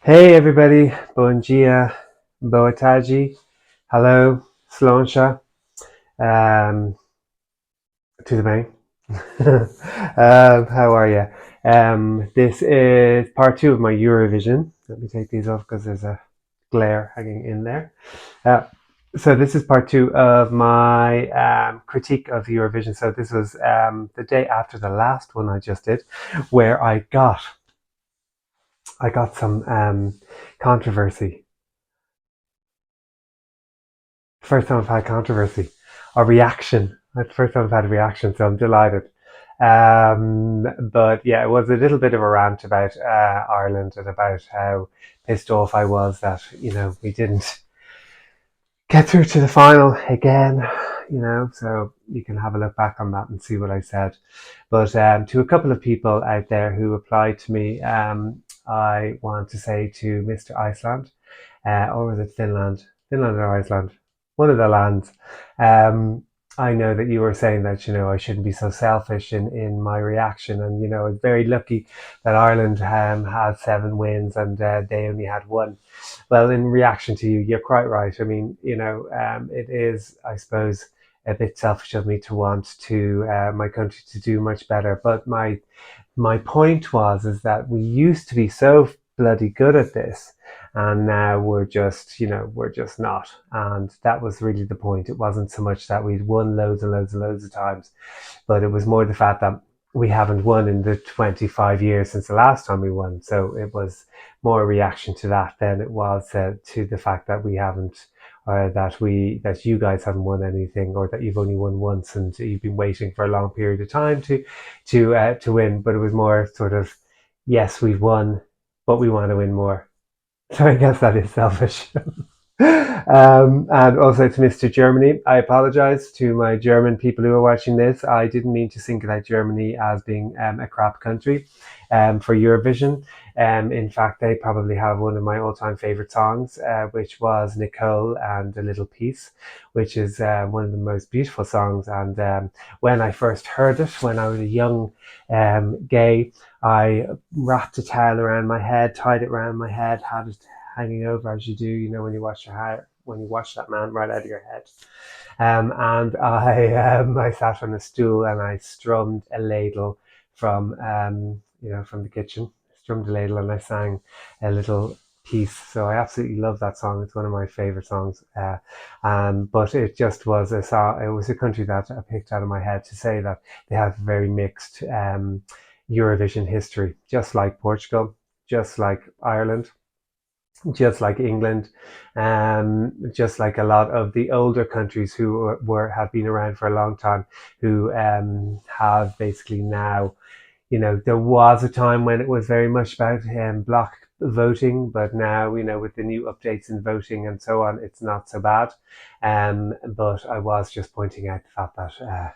Hey everybody, bom dia, boa tarde, hello, Slonsha, um, to the main. How are you? This is part two of my Eurovision. Let me take these off because there's a glare hanging in there. Uh, so this is part two of my critique of Eurovision. So this was the day after the last one I just did, where I got some controversy. First time I've had controversy or reaction. That's the first time I've had a reaction, so I'm delighted. But yeah, it was a little bit of a rant about Ireland and about how pissed off I was that we didn't get through to the final again. So you can have a look back on that and see what I said. But to a couple of people out there who replied to me, I want to say to Mr. Iceland, or was it Finland? Finland or Iceland? One of the lands. Um, I know that you were saying that I shouldn't be so selfish in my reaction, and I was very lucky that Ireland had 7 wins and they only had one. Well, in reaction to you, you're quite right. I mean, it is, I suppose, a bit selfish of me to want to my country to do much better. But my point was is that we used to be so bloody good at this, and now we're just not. And that was really the point. It wasn't so much that we'd won loads and loads and loads of times, but it was more the fact that we haven't won in the 25 years since the last time we won. So it was more a reaction to that than it was to the fact that we haven't, or that you guys haven't won anything, or that you've only won once and you've been waiting for a long period of time to win. But it was more sort of, yes, we've won, but we want to win more. So I guess that is selfish. And also to Mr. Germany, I apologize to my German people who are watching this. I didn't mean to single out Germany as being a crap country for Eurovision. In fact, they probably have one of my all-time favorite songs, which was Nicole and a Little Piece, which is one of the most beautiful songs. And when I first heard it, when I was a young gay, I wrapped a towel around my head, tied it around my head, had it hanging over as you do, when you wash your hair, when you wash that man right out of your head. And I sat on a stool and I strummed a ladle from the kitchen. Strummed a ladle and I sang a little piece. So I absolutely love that song. It's one of my favorite songs. But it just was a song. It was a country that I picked out of my head to say that they have very mixed Eurovision history, just like Portugal, just like Ireland, just like England, just like a lot of the older countries who have been around for a long time, who have basically now, there was a time when it was very much about block voting, but now, with the new updates in voting and so on, it's not so bad. But I was just pointing out the fact that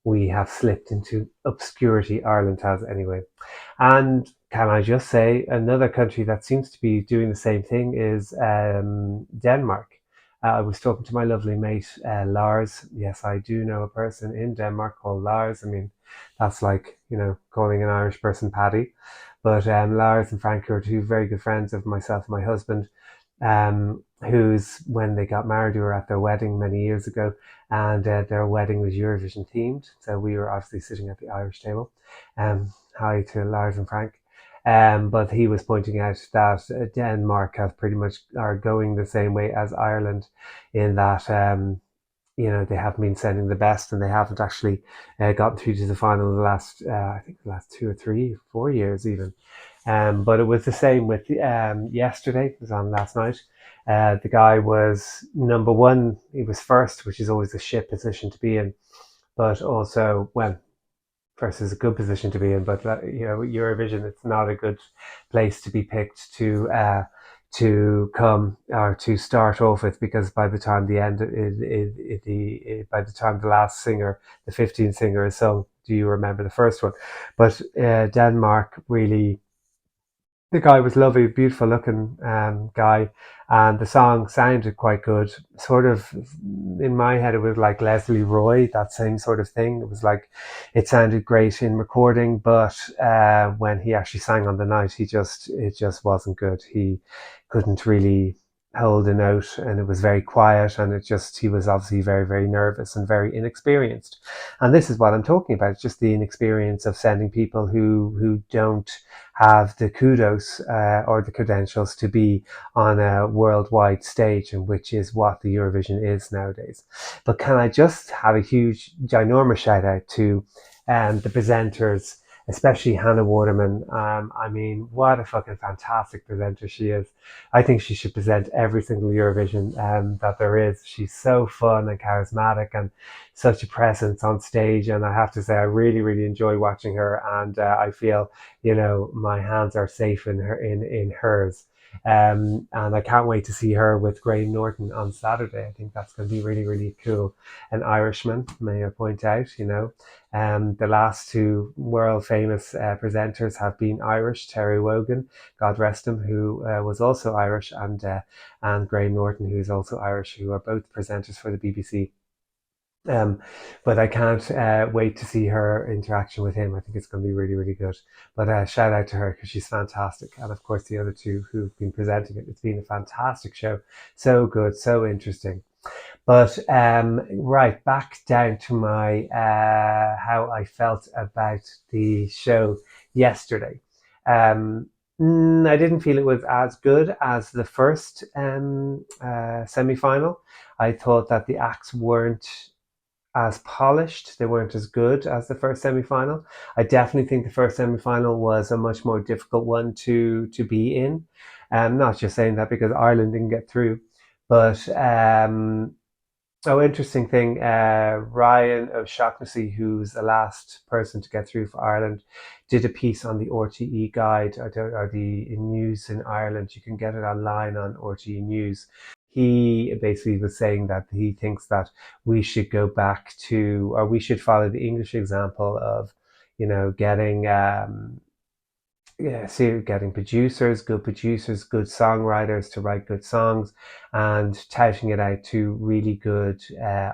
we have slipped into obscurity. Ireland has anyway. And can I just say, another country that seems to be doing the same thing is Denmark. I was talking to my lovely mate, Lars. Yes, I do know a person in Denmark called Lars. I mean, that's like, calling an Irish person Paddy. But Lars and Frank are two very good friends of myself and my husband, who's, when they got married, we were at their wedding many years ago, and their wedding was Eurovision themed. So we were obviously sitting at the Irish table. Hi to Lars and Frank. But he was pointing out that Denmark has pretty much are going the same way as Ireland, in that they haven't been sending the best, and they haven't actually gotten through to the final in the last I think the last 2 or 3 4 years even. But it was the same with yesterday. It was on last night. The guy was number one. He was first, which is always a shit position to be in. But also, well, first is a good position to be in. But Eurovision, it's not a good place to be picked to come or to start off with, because by the time the end, by the time the last singer, the 15th singer, is sung, do you remember the first one? But Denmark really The guy was lovely, beautiful looking guy, and the song sounded quite good. Sort of in my head, it was like Leslie Roy, that same sort of thing. It was like it sounded great in recording, but when he actually sang on the night, he just it just wasn't good. He couldn't really hold a note, and it was very quiet, and it just he was obviously very nervous and very inexperienced. And this is what I'm talking about, just the inexperience of sending people who don't have the kudos or the credentials to be on a worldwide stage, and which is what the Eurovision is nowadays. But can I just have a huge, ginormous shout out to the presenters, especially Hannah Waterman. I mean, what a fucking fantastic presenter she is. I think she should present every single Eurovision that there is. She's so fun and charismatic and such a presence on stage. And I have to say, I really enjoy watching her. And I feel, my hands are safe in hers. And I can't wait to see her with Graham Norton on Saturday. I think that's going to be really cool. An Irishman, may I point out, the last two world famous presenters have been Irish. Terry Wogan, God rest him, who was also Irish, and Graham Norton, who is also Irish, who are both presenters for the BBC. Um, but I can't wait to see her interaction with him. I think it's going to be really good. But shout out to her because she's fantastic. And of course, the other two who've been presenting it. It's been a fantastic show. So good, so interesting. But right, back down to my how I felt about the show yesterday. Um, I didn't feel it was as good as the first semi final. I thought that the acts weren't as polished. They weren't as good as the first semi-final. I definitely think the first semi-final was a much more difficult one to be in. Not just saying that because Ireland didn't get through, but oh, interesting thing. Ryan O'Shaughnessy, who's the last person to get through for Ireland, did a piece on the RTE guide or the news in Ireland. You can get it online on RTE News. He basically was saying that he thinks that we should go back to, or we should follow the English example of, getting yeah, see, getting producers, good songwriters to write good songs, and touting it out to really good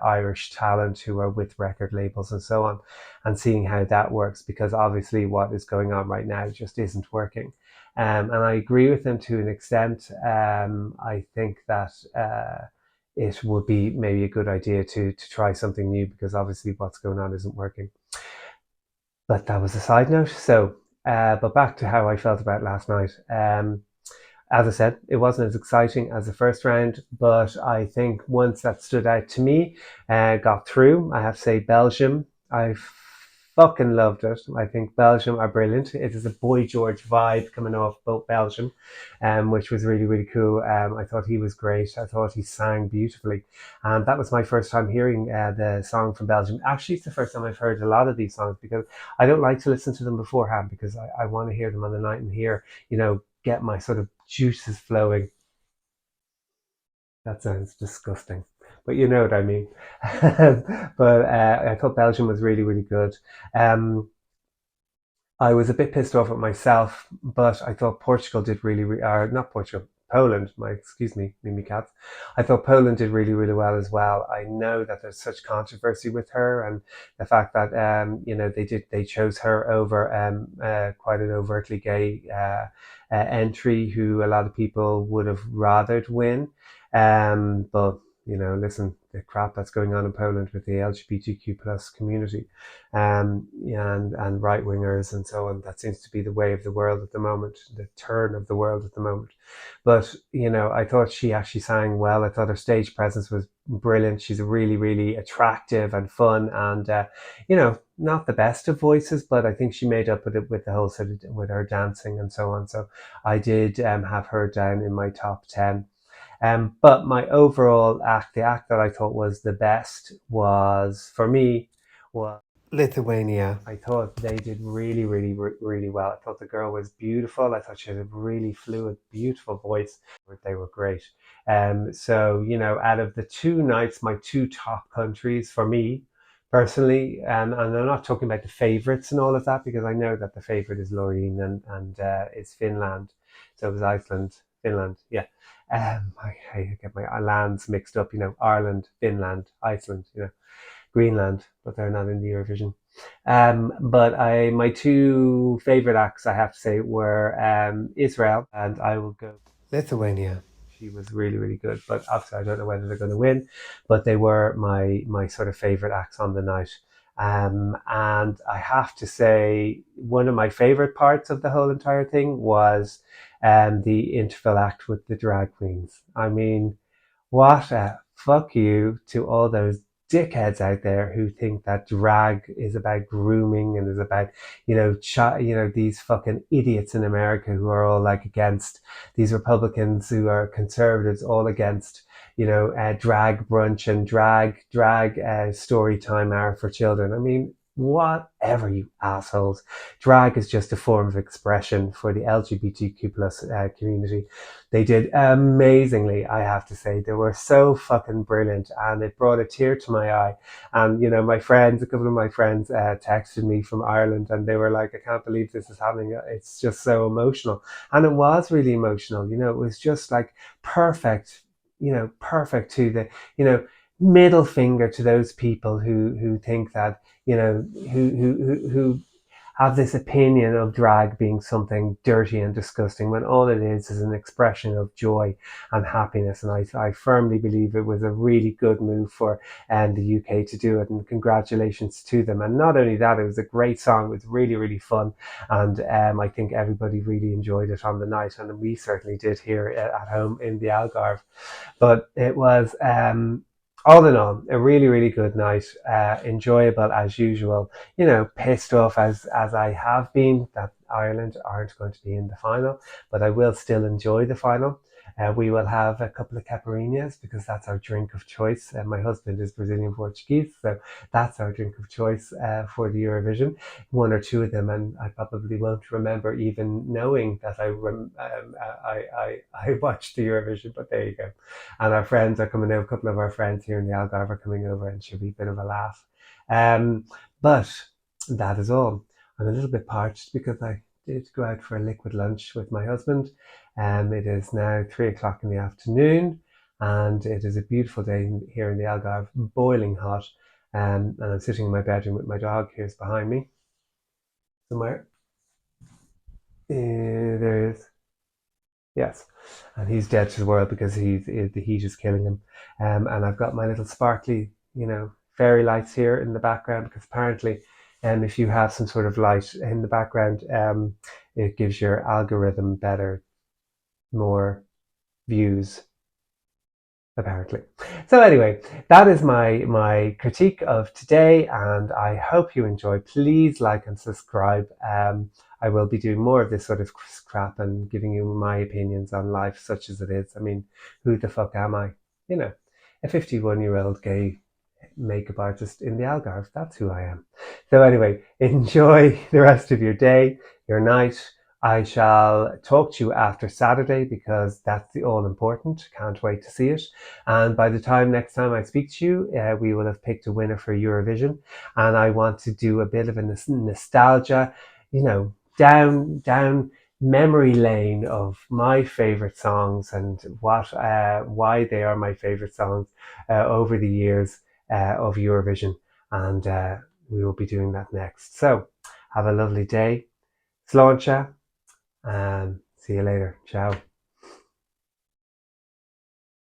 Irish talent who are with record labels and so on, and seeing how that works. Because obviously, what is going on right now just isn't working. And I agree with them to an extent. I think that it would be maybe a good idea to try something new because obviously what's going on isn't working. But that was a side note. So, but back to how I felt about last night. As I said, it wasn't as exciting as the first round, but I think once that stood out to me, got through. I have to say, Belgium. I fucking loved it. I think Belgium are brilliant. It is a Boy George vibe coming off both Belgium, which was really cool. I thought he was great. I thought he sang beautifully, and that was my first time hearing the song from Belgium. Actually, it's the first time I've heard a lot of these songs because I don't like to listen to them beforehand because I want to hear them on the night and hear, get my sort of juices flowing. That sounds disgusting, but you know what I mean. But I thought Belgium was really good. Um, I was a bit pissed off at myself, but I thought Portugal did not Portugal, Poland. My excuse me, Mimi Cats. I thought Poland did really well as well. I know that there's such controversy with her, and the fact that they chose her over quite an overtly gay entry, who a lot of people would have rathered win. But listen, the crap that's going on in Poland with the LGBTQ plus community and right wingers and so on. That seems to be the way of the world at the moment, the turn of the world at the moment. But I thought she actually sang well. I thought her stage presence was brilliant. She's really attractive and fun, and not the best of voices, but I think she made up with it with the whole sort of with her dancing and so on. So I did have her down in my top 10. But my overall act, the act that I thought was the best was for me was Lithuania. I thought they did really well. I thought the girl was beautiful. I thought she had a really fluid, beautiful voice. They were great. So out of the two nights, my two top countries for me personally, and I'm not talking about the favourites and all of that because I know that the favourite is Loreen and is Finland. So it was Iceland, Finland. Yeah. I get my lands mixed up. Ireland, Finland, Iceland. Greenland, but they're not in the Eurovision. But my two favorite acts, I have to say, were Israel, and I will go Lithuania. She was really, really good, but obviously I don't know whether they're going to win. But they were my sort of favorite acts on the night. And I have to say, one of my favorite parts of the whole entire thing was the interval act with the drag queens. I mean, what a fuck you to all those dickheads out there who think that drag is about grooming and is about, these fucking idiots in America who are all like against these Republicans who are conservatives, all against, drag brunch and drag story time hour for children. I mean, whatever, you assholes. Drag is just a form of expression for the LGBTQ plus community. They did amazingly, I have to say. They were so fucking brilliant, and it brought a tear to my eye. And a couple of my friends texted me from Ireland, and they were like, I can't believe this is happening. It's just so emotional. And it was really emotional. It was just like perfect, perfect to the, middle finger to those people who think that, who have this opinion of drag being something dirty and disgusting, when all it is an expression of joy and happiness. And I firmly believe it was a really good move for the UK to do it, and congratulations to them. And not only that, it was a great song. It was really, really fun, and I think everybody really enjoyed it on the night, and we certainly did here at home in the Algarve. But it was all in all a really, really good night, enjoyable as usual. Pissed off as I have been that Ireland aren't going to be in the final, but I will still enjoy the final. We will have a couple of caipirinhas because that's our drink of choice. My husband is Brazilian Portuguese, so that's our drink of choice for the Eurovision. One or two of them, and I probably won't remember even knowing that I watched the Eurovision. But there you go. And our friends are coming over. A couple of our friends here in the Algarve are coming over, and should be a bit of a laugh. But that is all. I'm a little bit parched because I did go out for a liquid lunch with my husband. It is now 3 o'clock in the afternoon, and it is a beautiful day here in the Algarve, boiling hot. And I'm sitting in my bedroom with my dog. Here's behind me somewhere. There is. Yes, and he's dead to the world because the heat is killing him. And I've got my little sparkly, fairy lights here in the background because apparently, if you have some sort of light in the background, it gives your algorithm better, more views, apparently. So anyway, that is my critique of today, and I hope you enjoy. Please like and subscribe. I will be doing more of this sort of crap and giving you my opinions on life such as it is. I mean, who the fuck am I? A 51-year-old gay makeup artist in the Algarve. That's who I am. So anyway, enjoy the rest of your day, your night. I shall talk to you after Saturday because that's the all important. Can't wait to see it. And by the time next time I speak to you, we will have picked a winner for Eurovision. And I want to do a bit of a nostalgia, down memory lane of my favorite songs and why they are my favorite songs over the years of Eurovision. And we will be doing that next. So have a lovely day. Sláinte. See you later. Ciao.